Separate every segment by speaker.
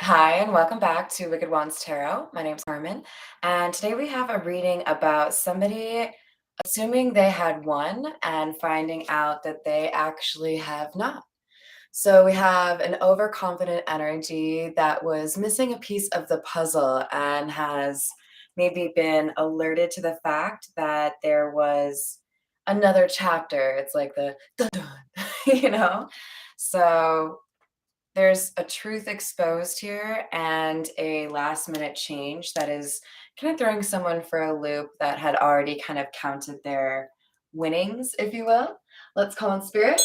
Speaker 1: Hi, and welcome back to Wicked Wands Tarot. My name's Carmen, and today we have a reading about somebody assuming they had won and finding out that they actually have not. So we have an overconfident energy that was missing a piece of the puzzle and has maybe been alerted to the fact that there was another chapter. It's like the dun dun, you know? So there's a truth exposed here and a last minute change that is kind of throwing someone for a loop that had already kind of counted their winnings, if you will. Let's call in spirit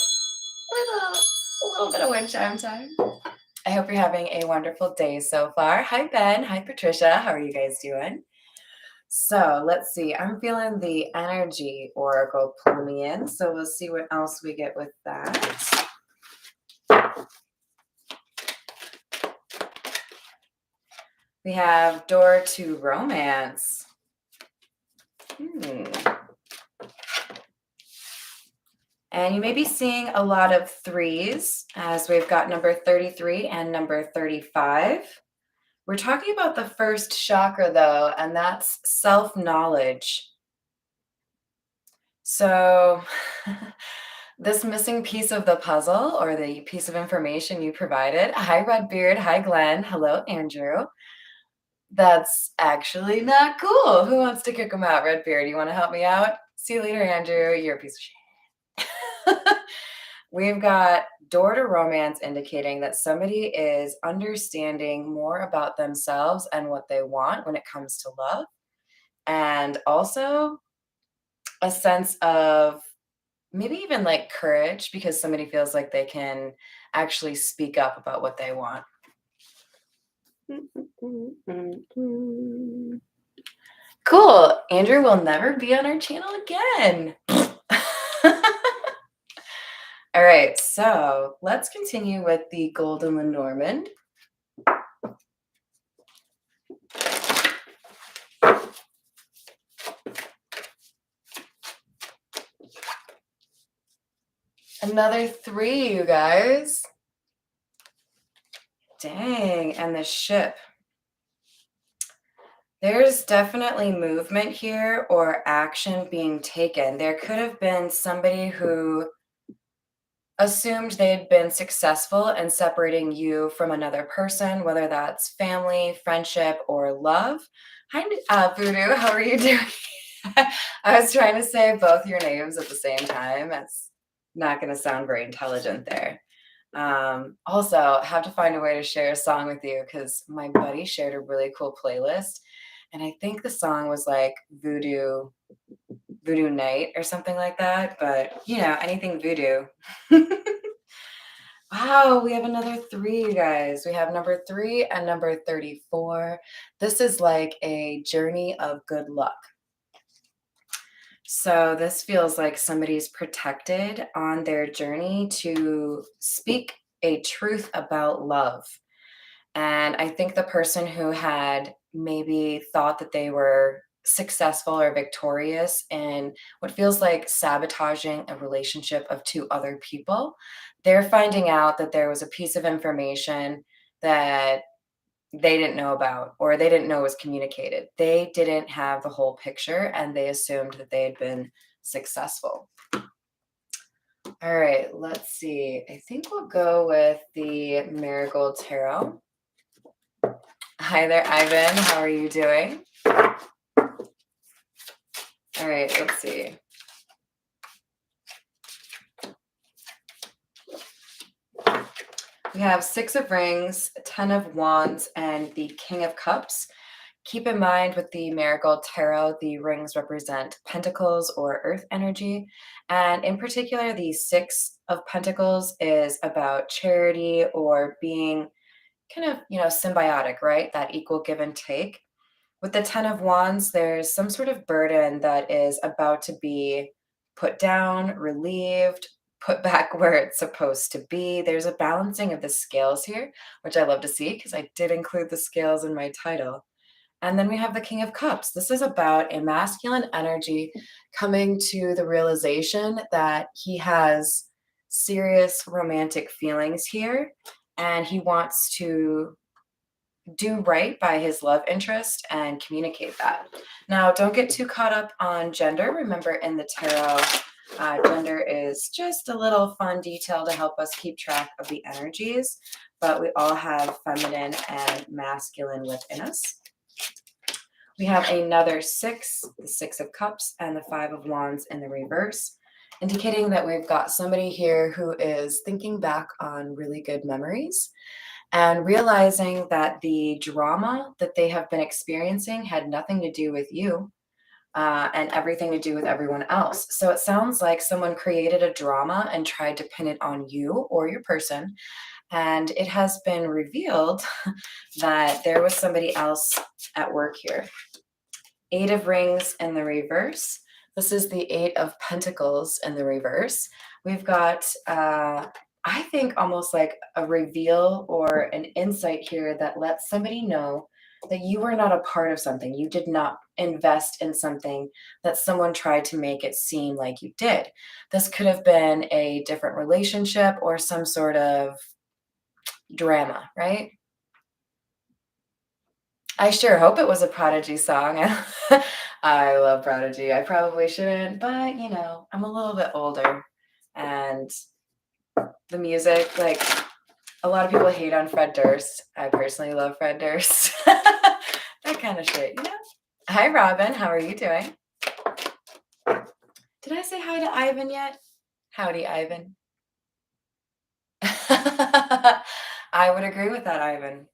Speaker 1: a little bit of wind chime time. I hope you're having a wonderful day so far. Hi, Ben. Hi, Patricia. How are you guys doing? So let's see. I'm feeling the energy oracle pull me in. So we'll see what else we get with that. We have door to romance. And you may be seeing a lot of threes as we've got number 33 and number 35. We're talking about the first chakra though, and that's self-knowledge. So this missing piece of the puzzle or the piece of information you provided. Hi, Redbeard. Hi, Glenn. Hello, Andrew. That's actually not cool. Who wants to kick him out? Redbeard, you want to help me out? See you later, Andrew. You're a piece of shit. We've got door to romance indicating that somebody is understanding more about themselves and what they want when it comes to love. And also a sense of maybe even like courage because somebody feels like they can actually speak up about what they want. Cool. Andrew will never be on our channel again. All right, so let's continue with the Golden Lenormand. Another 3, you guys. Dang, and the ship. There's definitely movement here or action being taken. There could have been somebody who assumed they'd been successful in separating you from another person, whether that's family, friendship, or love. Hi, Voodoo, how are you doing? I was trying to say both your names at the same time. That's not going to sound very intelligent there. Also, have to find a way to share a song with you because my buddy shared a really cool playlist. And I think the song was like Voodoo Night or something like that. But, you know, anything voodoo. Wow, we have another 3, you guys. We have number 3 and number 34. This is like a journey of good luck. So this feels like somebody's protected on their journey to speak a truth about love. And I think the person who had maybe thought that they were successful or victorious in what feels like sabotaging a relationship of 2 other people, they're finding out that there was a piece of information that they didn't know about or they didn't know was communicated. They didn't have the whole picture and they assumed that they had been successful. All right, let's see. I think we'll go with the Marigold Tarot. Hi there, Ivan. How are you doing? All right, let's see. We have 6 of Rings, 10 of Wands, and the King of Cups. Keep in mind with the Marigold Tarot, the rings represent pentacles or earth energy. And in particular, the 6 of Pentacles is about charity or being kind of, symbiotic, right? That equal give and take. With the 10 of Wands, there's some sort of burden that is about to be put down, relieved, put back where it's supposed to be. There's a balancing of the scales here, which I love to see because I did include the scales in my title. And then we have the King of Cups. This is about a masculine energy coming to the realization that he has serious romantic feelings here and he wants to do right by his love interest and communicate that. Now, don't get too caught up on gender. Remember, in the tarot, gender is just a little fun detail to help us keep track of the energies, but we all have feminine and masculine within us. We have another six, the Six of Cups, and the Five of Wands in the reverse, indicating that we've got somebody here who is thinking back on really good memories and realizing that the drama that they have been experiencing had nothing to do with you, and everything to do with everyone else. So it sounds like someone created a drama and tried to pin it on you or your person. And it has been revealed that there was somebody else at work here. Eight of Rings in the reverse. This is the Eight of Pentacles in the reverse. We've got, I think, almost like a reveal or an insight here that lets somebody know that you were not a part of something. You did not invest in something that someone tried to make it seem like you did. This could have been a different relationship or some sort of drama, right? I sure hope it was a Prodigy song. I love Prodigy. I probably shouldn't, but I'm a little bit older and the music, like a lot of people hate on Fred Durst. I personally love Fred Durst. That kind of shit. Hi, Robin. How are you doing? Did I say hi to Ivan yet? Howdy, Ivan. I would agree with that, Ivan.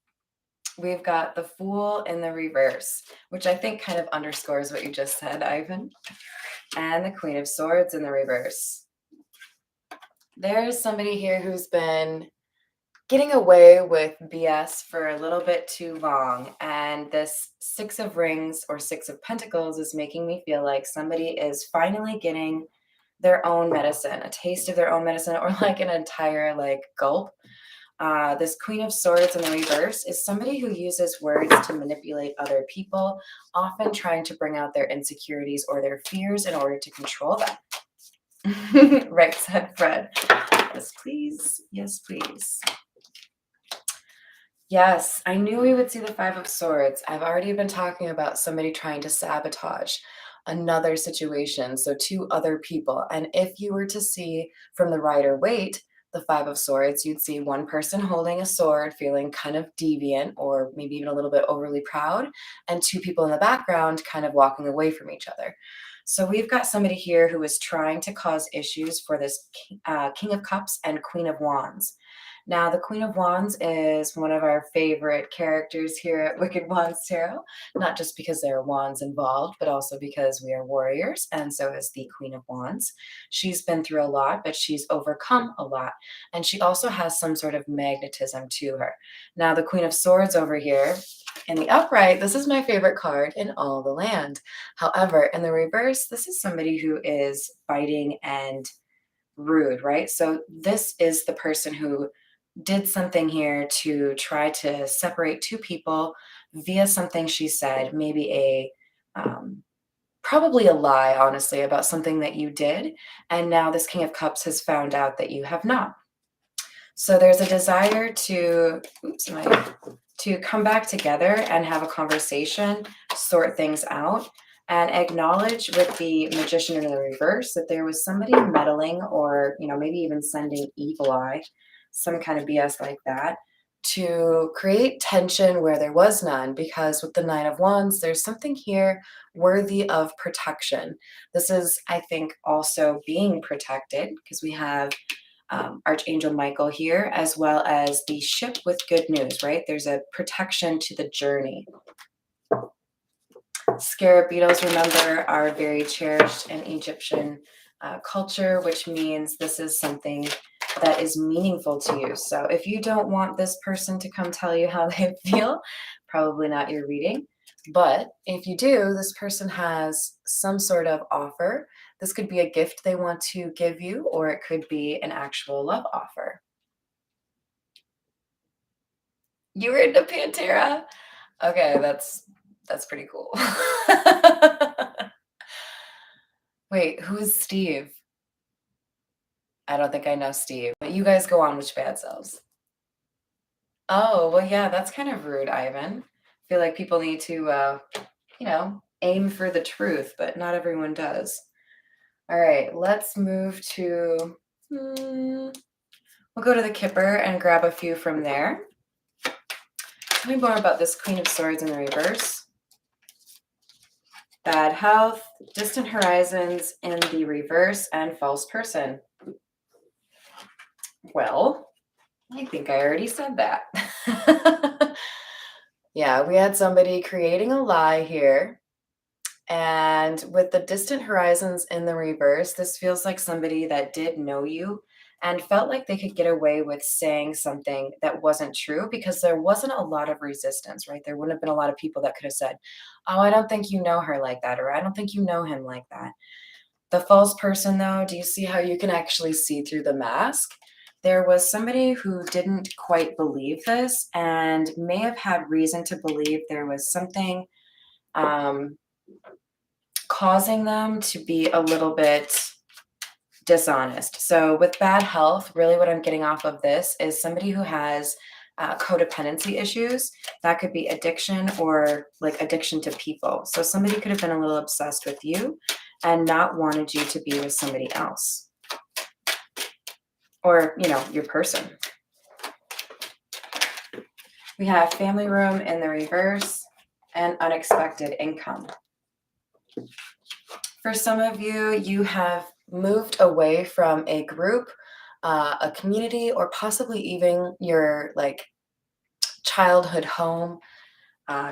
Speaker 1: We've got the Fool in the reverse, which I think kind of underscores what you just said, Ivan. And the Queen of Swords in the reverse. There's somebody here who's been getting away with BS for a little bit too long. And this Six of Rings or Six of Pentacles is making me feel like somebody is finally getting their own medicine, a taste of their own medicine, or like an entire gulp. This Queen of Swords in the reverse is somebody who uses words to manipulate other people, often trying to bring out their insecurities or their fears in order to control them. Right, said Fred. Yes, please. Yes, please. Yes, I knew we would see the Five of Swords. I've already been talking about somebody trying to sabotage another situation, so two other people. And if you were to see from the Rider-Waite, the Five of Swords, you'd see one person holding a sword, feeling kind of deviant or maybe even a little bit overly proud, and two people in the background kind of walking away from each other. So we've got somebody here who is trying to cause issues for this King of Cups and Queen of Wands. Now, the Queen of Wands is one of our favorite characters here at Wicked Wands Tarot, not just because there are wands involved, but also because we are warriors, and so is the Queen of Wands. She's been through a lot, but she's overcome a lot, and she also has some sort of magnetism to her. Now, the Queen of Swords over here, in the upright, this is my favorite card in all the land. However, in the reverse, this is somebody who is biting and rude, right? So this is the person who did something here to try to separate two people via something she said, maybe probably a lie, honestly, about something that you did. And now this King of Cups has found out that you have not. So there's a desire to come back together and have a conversation, sort things out, and acknowledge with the Magician in the reverse that there was somebody meddling or, maybe even sending evil eye, some kind of BS like that, to create tension where there was none, because with the Nine of Wands, there's something here worthy of protection. This is, I think, also being protected because we have Archangel Michael here, as well as the ship with good news, right? There's a protection to the journey. Scarab beetles, remember, are very cherished in Egyptian culture, which means this is something that is meaningful to you. So if you don't want this person to come tell you how they feel, probably not your reading. But if you do, this person has some sort of offer. This could be a gift they want to give you, or it could be an actual love offer. You were into Pantera? Okay, that's pretty cool. Wait, who's Steve? I don't think I know Steve, but you guys go on with your bad selves. Oh, well, yeah, that's kind of rude, Ivan. I feel like people need to, aim for the truth, but not everyone does. All right, let's move to, we'll go to the Kipper and grab a few from there. Tell me more about this Queen of Swords in the reverse. Bad health, distant horizons in the reverse, and false person. Well, I think I already said that. Yeah, we had somebody creating a lie here. And with the distant horizons in the reverse, this feels like somebody that did know you and felt like they could get away with saying something that wasn't true because there wasn't a lot of resistance, right? There wouldn't have been a lot of people that could have said, "Oh, I don't think you know her like that," or "I don't think you know him like that." The false person, though, do you see how you can actually see through the mask? There was somebody who didn't quite believe this and may have had reason to believe there was something um, causing them to be a little bit dishonest. So, with bad health, really what I'm getting off of this is somebody who has codependency issues. That could be addiction or like addiction to people. So, somebody could have been a little obsessed with you and not wanted you to be with somebody else or, your person. We have family room in the reverse and unexpected income. For some of you, you have moved away from a group, a community, or possibly even your like childhood home,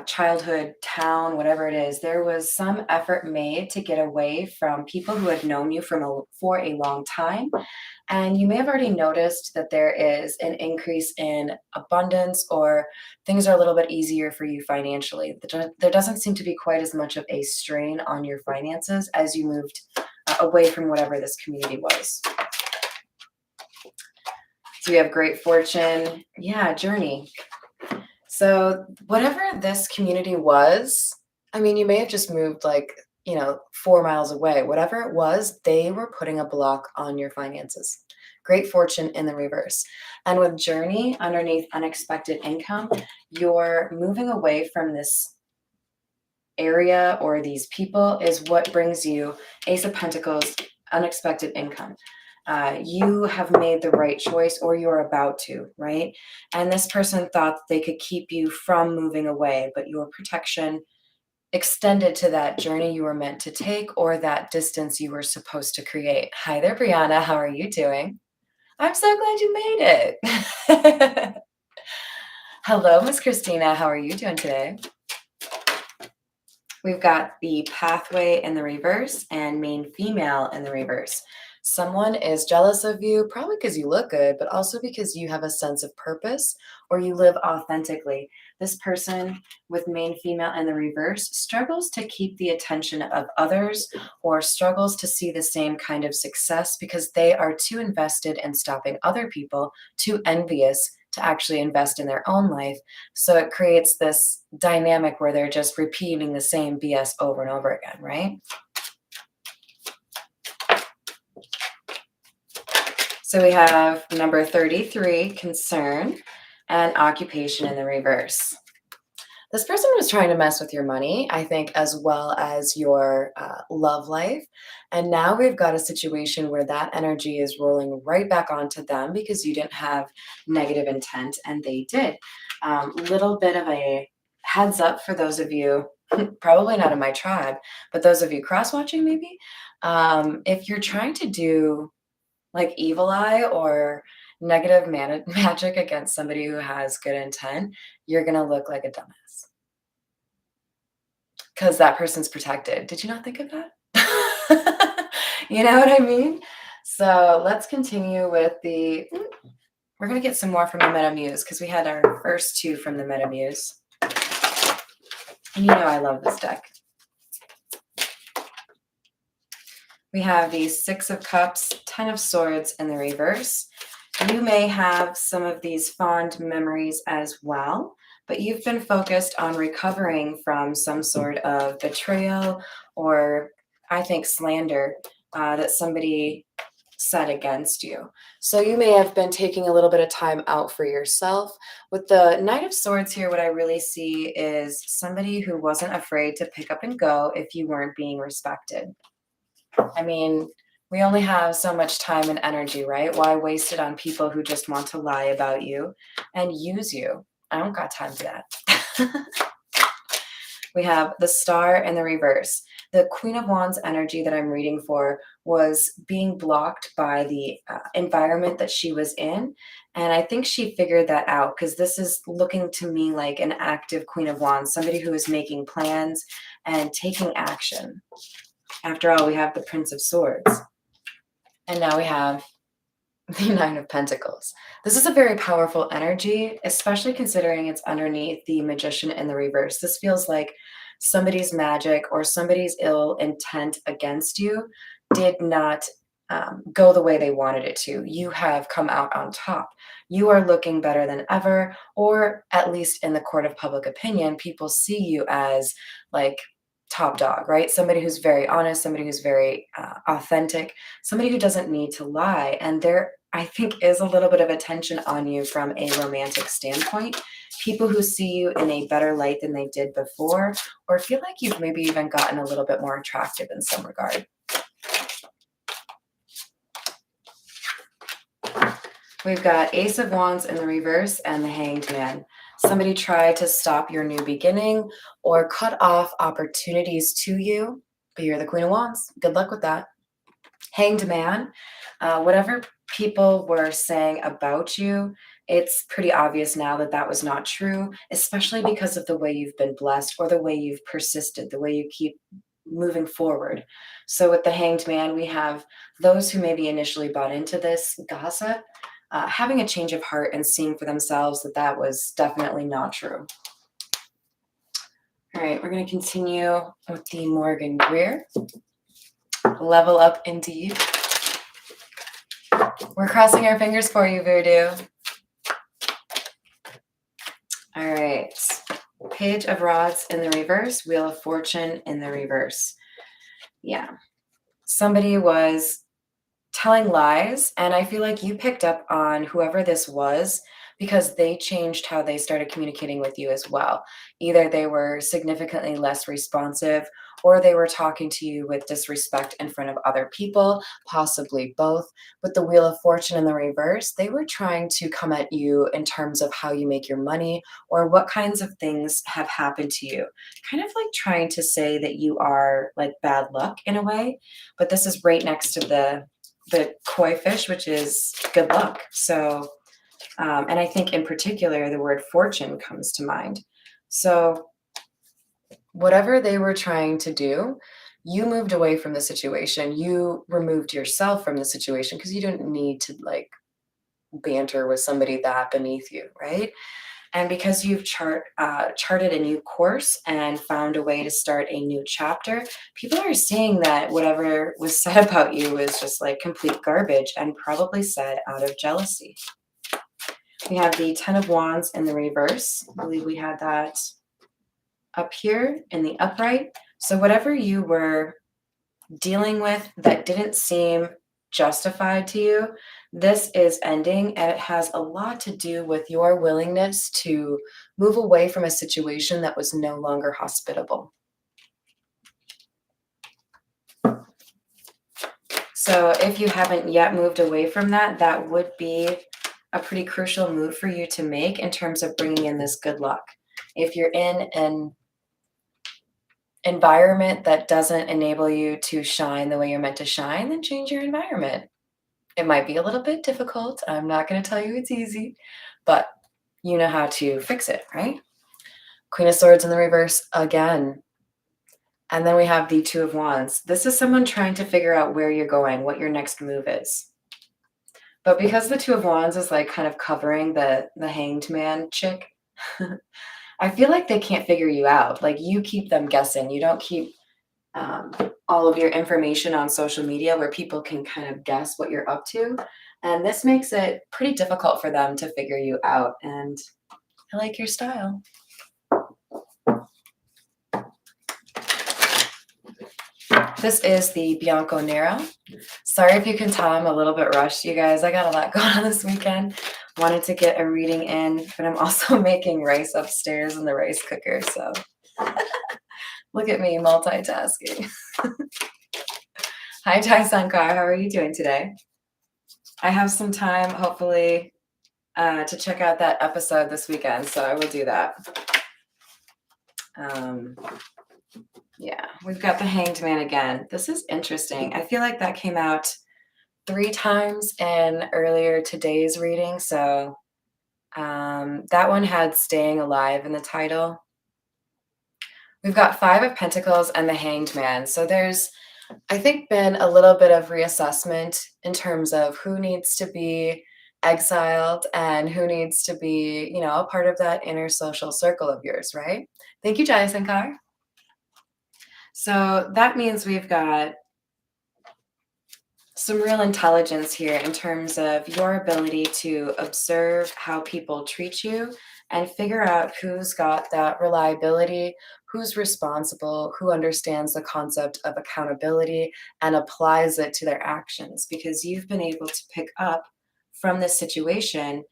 Speaker 1: childhood town, whatever it is. There was some effort made to get away from people who had known you for a long time. And you may have already noticed that there is an increase in abundance or things are a little bit easier for you financially. There doesn't seem to be quite as much of a strain on your finances as you moved away from whatever this community was. So we have great fortune. Yeah, journey. So whatever this community was, I mean, you may have just moved like, 4 miles away. Whatever it was, they were putting a block on your finances. Great fortune in the reverse. And with journey underneath unexpected income, you're moving away from this area or these people is what brings you Ace of Pentacles, unexpected income. You have made the right choice or you're about to, right? And this person thought they could keep you from moving away, but your protection extended to that journey you were meant to take or that distance you were supposed to create. Hi there, Brianna. How are you doing? I'm so glad you made it. Hello, Miss Christina. How are you doing today? We've got the pathway in the reverse and main female in the reverse. Someone is jealous of you, probably because you look good, but also because you have a sense of purpose or you live authentically. This person with main female in the reverse struggles to keep the attention of others or struggles to see the same kind of success because they are too invested in stopping other people, too envious to actually invest in their own life. So it creates this dynamic where they're just repeating the same BS over and over again, right? So we have number 33, concern, and occupation in the reverse. This person was trying to mess with your money, I think, as well as your love life. And now we've got a situation where that energy is rolling right back onto them because you didn't have negative intent and they did. Little bit of a heads up for those of you, probably not in my tribe, but those of you cross watching maybe. If you're trying to do like evil eye or negative magic against somebody who has good intent, you're going to look like a dumbass because that person's protected. Did you not think of that? You know what I mean? So let's continue with we're going to get some more from the Meta Muse because we had our first two from the Meta Muse. And you know I love this deck. We have the Six of Cups, Ten of Swords in the reverse. You may have some of these fond memories as well, but you've been focused on recovering from some sort of betrayal or, I think, slander that somebody set against you. So you may have been taking a little bit of time out for yourself. With the Knight of Swords here, what I really see is somebody who wasn't afraid to pick up and go if you weren't being respected. I mean, we only have so much time and energy, right? Why waste it on people who just want to lie about you and use you? I don't got time for that. We have the Star in the reverse. The Queen of Wands energy that I'm reading for was being blocked by the environment that she was in. And I think she figured that out because this is looking to me like an active Queen of Wands, somebody who is making plans and taking action. After all, we have the Prince of Swords. And now we have the Nine of Pentacles. This is a very powerful energy, especially considering it's underneath the Magician in the reverse. This feels like somebody's magic or somebody's ill intent against you did not go the way they wanted it to. You have come out on top. You are looking better than ever, or at least in the court of public opinion, people see you as like top dog, right? Somebody who's very honest, somebody who's very authentic, somebody who doesn't need to lie. And there, I think, is a little bit of attention on you from a romantic standpoint. People who see you in a better light than they did before, or feel like you've maybe even gotten a little bit more attractive in some regard. We've got Ace of Wands in the reverse and the Hanged Man. Somebody tried to stop your new beginning or cut off opportunities to you, but you're the Queen of Wands. Good luck with that. Hanged Man, whatever people were saying about you, it's pretty obvious now that that was not true, especially because of the way you've been blessed or the way you've persisted, the way you keep moving forward. So with the Hanged Man, we have those who maybe initially bought into this gossip, having a change of heart and seeing for themselves that that was definitely not true. All right, we're going to continue with the Morgan Greer. Level up indeed. We're crossing our fingers for you, Voodoo. All right. Page of Rods in the reverse, Wheel of Fortune in the reverse. Yeah. Somebody was telling lies, and I feel like you picked up on whoever this was because they changed how they started communicating with you as well. Either they were significantly less responsive or they were talking to you with disrespect in front of other people, possibly both. With the Wheel of Fortune in the reverse, they were trying to come at you in terms of how you make your money or what kinds of things have happened to you. Kind of like trying to say that you are like bad luck in a way, but this is right next to the koi fish, which is good luck. So, and I think in particular, the word fortune comes to mind. So whatever they were trying to do, you moved away from the situation. You removed yourself from the situation because you didn't need to like banter with somebody that beneath you, right? And because you've charted a new course and found a way to start a new chapter, people are seeing that whatever was said about you was just like complete garbage and probably said out of jealousy. We have the Ten of Wands in the reverse. I believe we had that up here in the upright. So whatever you were dealing with that didn't seem justified to you, this is ending, and it has a lot to do with your willingness to move away from a situation that was no longer hospitable. So if you haven't yet moved away from that, that would be a pretty crucial move for you to make in terms of bringing in this good luck. If you're in an environment that doesn't enable you to shine the way you're meant to shine, then change your environment. It might be a little bit difficult. I'm not going to tell you it's easy, but you know how to fix it, right? Queen of Swords in the reverse again. And then we have the Two of Wands. This is someone trying to figure out where you're going, what your next move is. But because the Two of Wands is like kind of covering the Hanged Man chick, I feel like they can't figure you out. Like you keep them guessing. You don't keep all of your information on social media where people can kind of guess what you're up to. And this makes it pretty difficult for them to figure you out. And I like your style. This is the Bianco Nero. Sorry if you can tell I'm a little bit rushed, you guys. I got a lot going on this weekend. Wanted to get a reading in, but I'm also making rice upstairs in the rice cooker. So look at me multitasking. Hi, Tai Sankar. How are you doing today? I have some time, hopefully, to check out that episode this weekend, so I will do that. Yeah, we've got the Hanged Man again. This is interesting. I feel like that came out 3 times in earlier today's reading, so that one had Staying Alive in the title. We've got 5 of Pentacles and the Hanged Man. So there's, I think, been a little bit of reassessment in terms of who needs to be exiled and who needs to be, a part of that inner social circle of yours, right? Thank you, Jaya Sankar. So that means we've got some real intelligence here in terms of your ability to observe how people treat you and figure out who's got that reliability, who's responsible, who understands the concept of accountability and applies it to their actions, because you've been able to pick up from this situation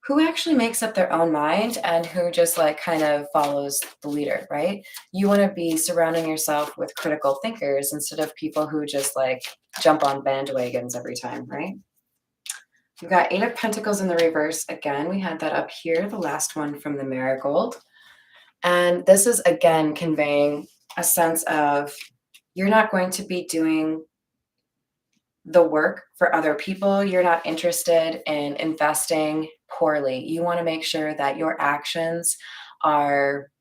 Speaker 1: who actually makes up their own mind and who just like kind of follows the leader, right? You want to be surrounding yourself with critical thinkers instead of people who just like jump on bandwagons every time, right? We've got 8 of Pentacles in the reverse. Again, we had that up here, the last one from the Marigold. And this is again conveying a sense of you're not going to be doing the work for other people. You're not interested in investing poorly. You want to make sure that your actions are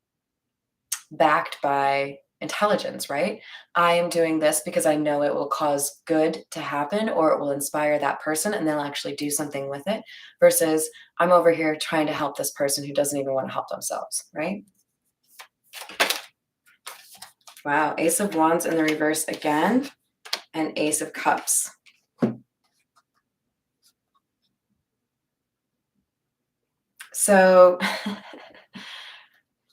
Speaker 1: backed by intelligence, right? I am doing this because I know it will cause good to happen or it will inspire that person and they'll actually do something with it, versus I'm over here trying to help this person who doesn't even want to help themselves, right? Wow, Ace of Wands in the reverse again, and Ace of Cups. So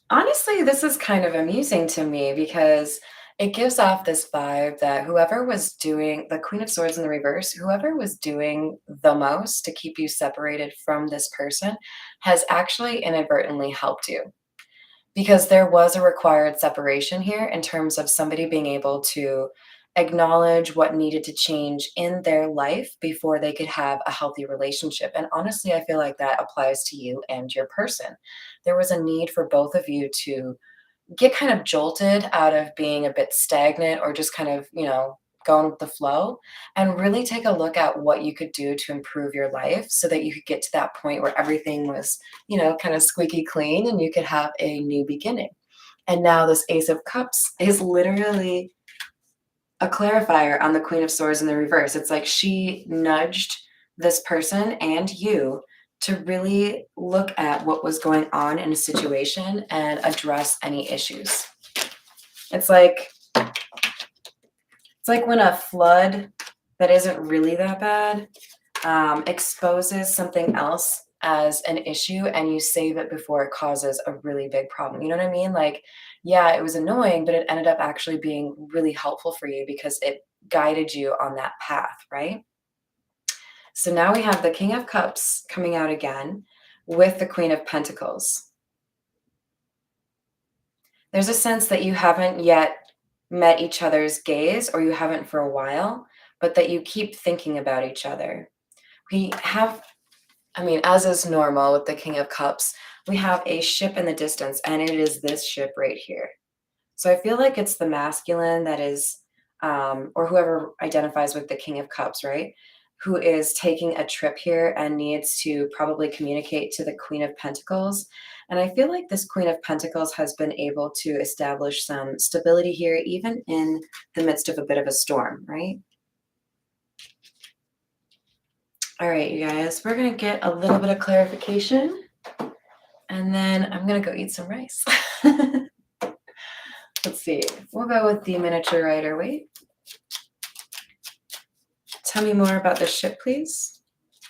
Speaker 1: honestly, this is kind of amusing to me because it gives off this vibe that whoever was doing the Queen of Swords in the reverse, whoever was doing the most to keep you separated from this person has actually inadvertently helped you, because there was a required separation here in terms of somebody being able to acknowledge what needed to change in their life before they could have a healthy relationship. And honestly, I feel like that applies to you and your person. There was a need for both of you to get kind of jolted out of being a bit stagnant or just kind of, going with the flow, and really take a look at what you could do to improve your life so that you could get to that point where everything was, kind of squeaky clean and you could have a new beginning. And now this Ace of Cups is literally a clarifier on the Queen of Swords in the reverse. It's like she nudged this person and you to really look at what was going on in a situation and address any issues. It's like when a flood that isn't really that bad exposes something else as an issue and you save it before it causes a really big problem. You know what I mean? Like, yeah, it was annoying, but it ended up actually being really helpful for you because it guided you on that path, right? So now we have the King of Cups coming out again with the Queen of Pentacles. There's a sense that you haven't yet met each other's gaze, or you haven't for a while, but that you keep thinking about each other. We have, as is normal with the King of Cups, we have a ship in the distance, and it is this ship right here. So I feel like it's the masculine that is, or whoever identifies with the King of Cups, right? Who is taking a trip here and needs to probably communicate to the Queen of Pentacles. And I feel like this Queen of Pentacles has been able to establish some stability here, even in the midst of a bit of a storm, right? All right, you guys, we're going to get a little bit of clarification, and then I'm going to go eat some rice. Let's see. We'll go with the miniature rider weight. Tell me more about the ship, please.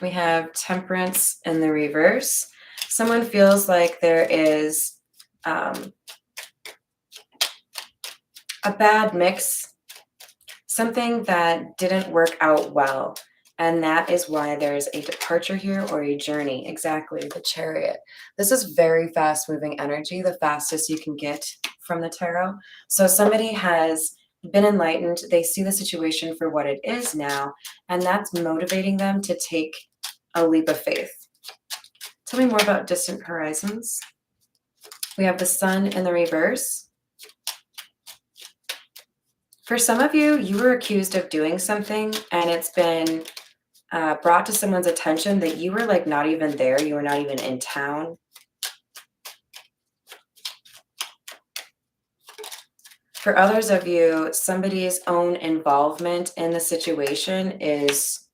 Speaker 1: We have Temperance in the reverse. Someone feels like there is a bad mix something that didn't work out well. And that is why there's a departure here or a journey. Exactly, the chariot. This is very fast moving energy, the fastest you can get from the tarot. So somebody has been enlightened, they see the situation for what it is now, and that's motivating them to take a leap of faith. Tell me more about distant horizons. We have the sun in the reverse. For some of you, you were accused of doing something and it's been brought to someone's attention that you were like not even there, you were not even in town. For others of you, somebody's own involvement in the situation is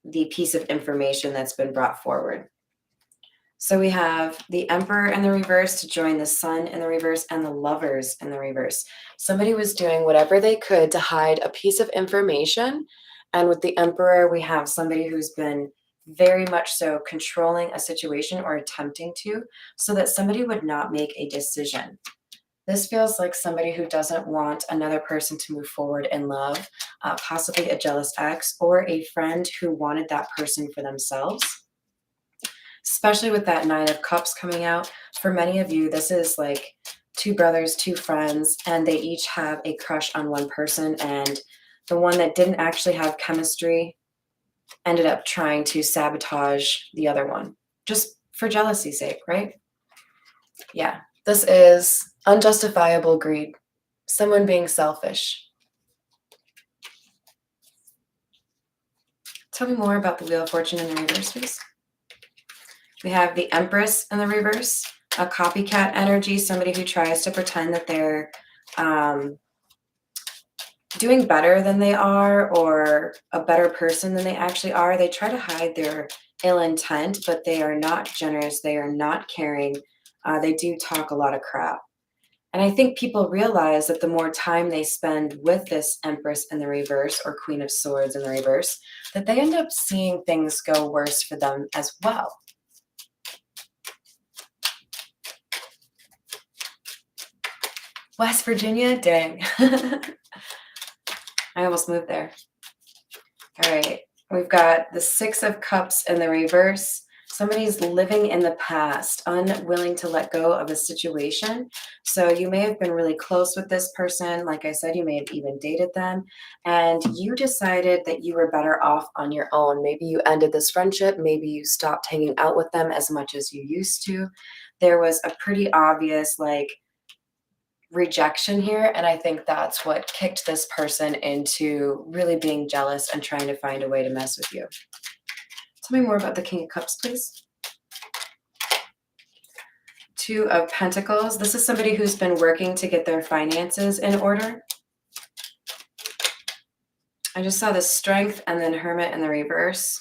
Speaker 1: the piece of information that's been brought forward. So we have the Emperor in the reverse to join the Sun in the reverse and the Lovers in the reverse. Somebody was doing whatever they could to hide a piece of information. And with the Emperor, we have somebody who's been very much so controlling a situation or attempting to, so that somebody would not make a decision. This feels like somebody who doesn't want another person to move forward in love, possibly a jealous ex or a friend who wanted that person for themselves. Especially with that Nine of Cups coming out. For many of you, this is like two brothers, two friends, and they each have a crush on one person, and the one that didn't actually have chemistry ended up trying to sabotage the other one, just for jealousy's sake, right? Yeah, this is unjustifiable greed, someone being selfish. Tell me more about the Wheel of Fortune in the reverse, please. We have the Empress in the reverse, a copycat energy, somebody who tries to pretend that they're doing better than they are or a better person than they actually are. They try to hide their ill intent, but they are not generous. They are not caring. They do talk a lot of crap. And I think people realize that the more time they spend with this Empress in the reverse or Queen of Swords in the reverse, that they end up seeing things go worse for them as well. West Virginia? Dang. I almost moved there. All right. We've got the Six of Cups in the reverse. Somebody's living in the past, unwilling to let go of a situation. So you may have been really close with this person. Like I said, you may have even dated them. And you decided that you were better off on your own. Maybe you ended this friendship. Maybe you stopped hanging out with them as much as you used to. There was a pretty obvious, like, rejection here, and I think that's what kicked this person into really being jealous and trying to find a way to mess with you. Tell me more about the King of Cups, please. Two of Pentacles. This is somebody who's been working to get their finances in order. I just saw the Strength and then Hermit in the reverse.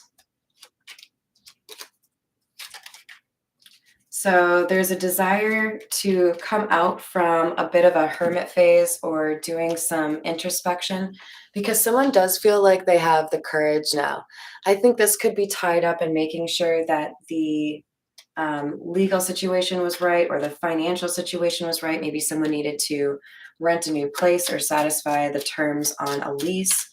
Speaker 1: So there's a desire to come out from a bit of a hermit phase or doing some introspection because someone does feel like they have the courage now. I think this could be tied up in making sure that the legal situation was right or the financial situation was right. Maybe someone needed to rent a new place or satisfy the terms on a lease.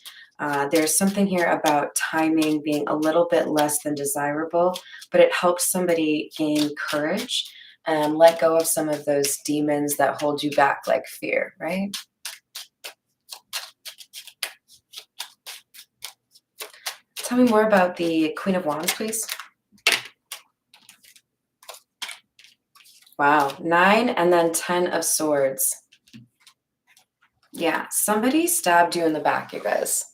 Speaker 1: There's something here about timing being a little bit less than desirable, but it helps somebody gain courage and let go of some of those demons that hold you back, like fear, right? Tell me more about the Queen of Wands, please. Wow, 9 and then 10 of Swords. Yeah, somebody stabbed you in the back, you guys.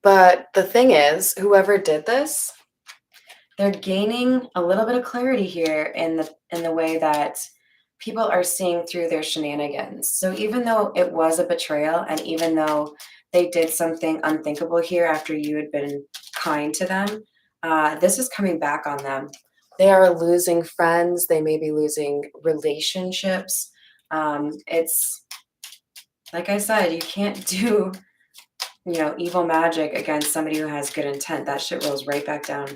Speaker 1: But the thing is, whoever did this, they're gaining a little bit of clarity here in the way that people are seeing through their shenanigans. So even though it was a betrayal and even though they did something unthinkable here after you had been kind to them, this is coming back on them. They are losing friends. They may be losing relationships. It's like I said, you can't do evil magic against somebody who has good intent. That shit rolls right back down.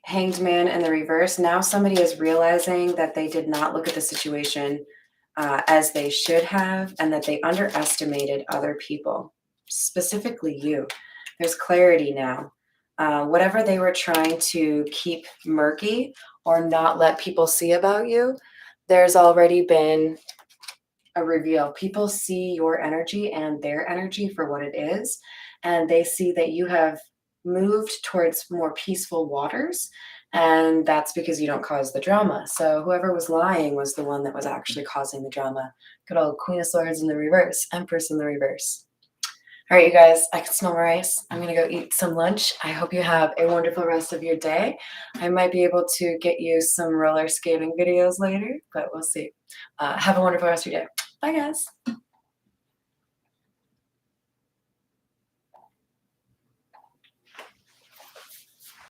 Speaker 1: Hanged Man in the reverse. Now somebody is realizing that they did not look at the situation as they should have, and that they underestimated other people, specifically you. There's clarity now. Whatever they were trying to keep murky or not let people see about you, there's already been a reveal. People see your energy and their energy for what it is, and they see that you have moved towards more peaceful waters, and that's because you don't cause the drama. So whoever was lying was the one that was actually causing the drama. Good old Queen of Swords in the reverse, Empress in the reverse. All right, you guys, I can smell my rice. I'm gonna go eat some lunch. I hope you have a wonderful rest of your day. I might be able to get you some roller skating videos later, but we'll see. Have a wonderful rest of your day. Bye, guys.